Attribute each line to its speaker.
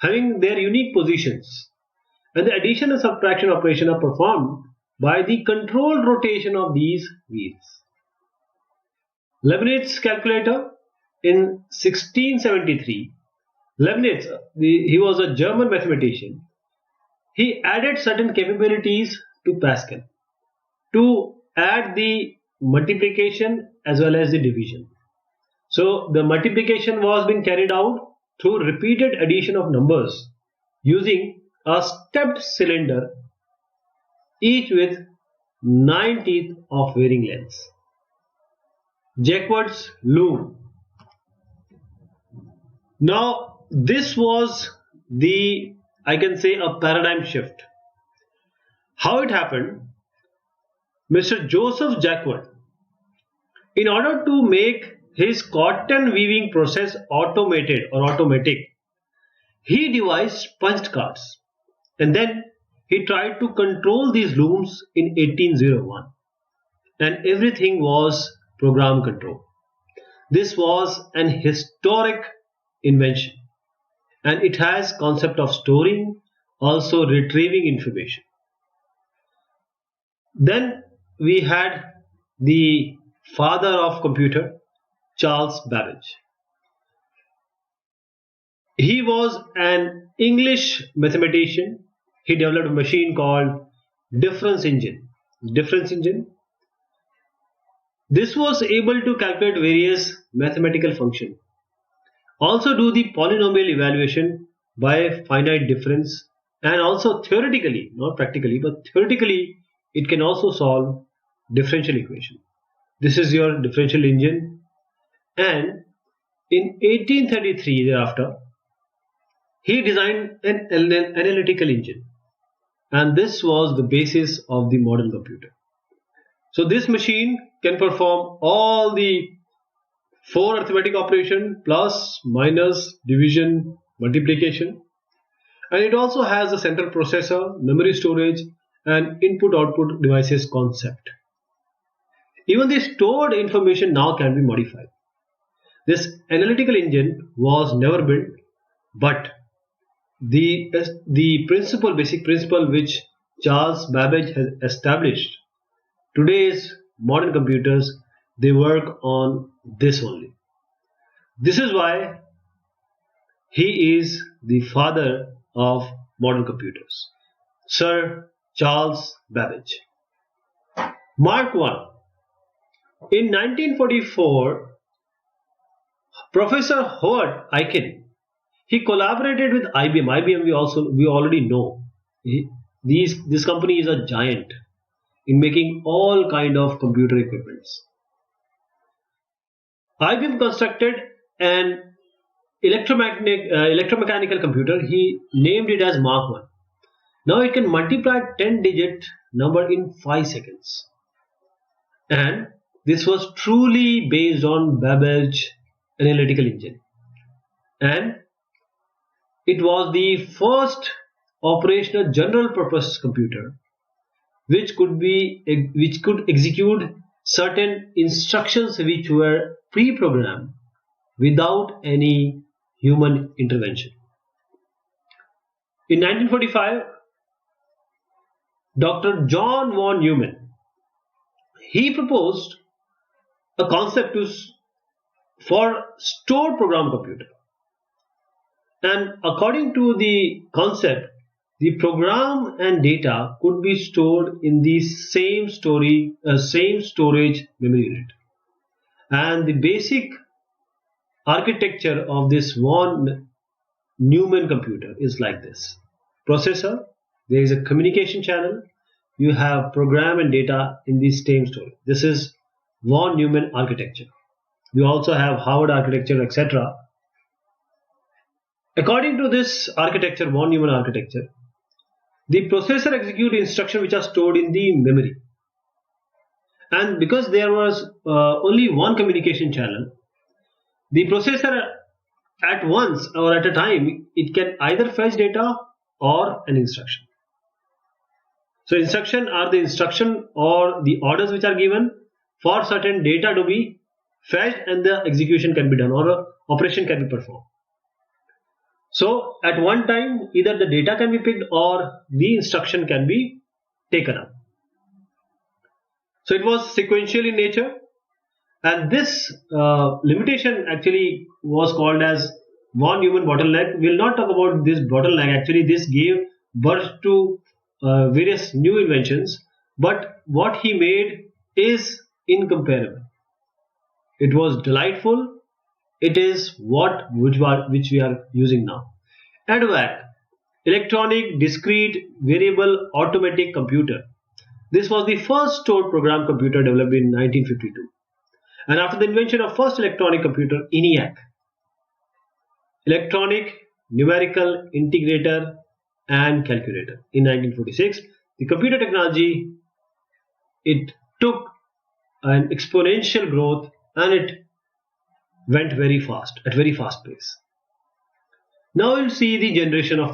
Speaker 1: having their unique positions, and the addition and subtraction operation are performed by the controlled rotation of these wheels. Leibniz's calculator in 1673. Leibniz, he was a German mathematician. He added certain capabilities to Pascal to add the multiplication as well as the division. So the multiplication was being carried out through repeated addition of numbers using a stepped cylinder, each with 9 teeth of varying lengths. Jacquard's loom. Now this was the, I can say, a paradigm shift. How it happened? Mr. Joseph Jacquard, in order to make his cotton weaving process automated or automatic, he devised punched cards, and then he tried to control these looms in 1801, and everything was program control. This was an historic invention, and it has concept of storing, also retrieving information. Then we had the father of computer, Charles Babbage. He was an English mathematician. He developed a machine called difference engine. Difference engine. This was able to calculate various mathematical functions. Also do the polynomial evaluation by finite difference, and also theoretically, not practically, but theoretically, it can also solve differential equation. This is your differential engine. And in 1833 thereafter, he designed an analytical engine, and this was the basis of the modern computer. So this machine can perform all the 4 arithmetic operation, plus, minus, division, multiplication, and it also has a central processor, memory storage, and input-output devices concept. Even the stored information now can be modified. This analytical engine was never built, but the basic principle which Charles Babbage has established, today's modern computers, they work on this only. This is why he is the father of modern computers, Sir Charles Babbage. Mark 1. In 1944, Professor Howard Aiken, he collaborated with IBM. IBM we already know. This company is a giant in making all kind of computer equipments. IBM constructed an electromechanical computer. He named it as Mark 1. Now it can multiply 10-digit number in 5 seconds. And this was truly based on Babbage analytical engine. And it was the first operational general purpose computer which could execute certain instructions which were pre-programmed without any human intervention. In 1945, Dr. John von Neumann, he proposed a concept for stored program computer. And according to the concept, the program and data could be stored in the same storage memory unit. And the basic architecture of this von Neumann computer is like this. Processor, there is a communication channel, you have program and data in the same storage. This is von Neumann architecture. You also have Howard architecture, etc. According to this architecture, von Neumann architecture, the processor executes instructions which are stored in the memory. And because there was only one communication channel, the processor at once or at a time, it can either fetch data or an instruction. So instruction are the instruction or the orders which are given for certain data to be fetched, and the execution can be done or operation can be performed. So at one time, either the data can be picked or the instruction can be taken up. So it was sequential in nature, and this limitation actually was called as von Neumann bottleneck. We'll not talk about this bottleneck. Actually, this gave birth to various new inventions, but what he made is incomparable. It was delightful. It is which we are using now. EDVAC, electronic discrete variable automatic computer. This was the first stored program computer developed in 1952. And after the invention of first electronic computer, ENIAC, electronic numerical integrator and calculator, in 1946, the computer technology, it took an exponential growth and it went very fast, at very fast pace. Now we'll see the generation of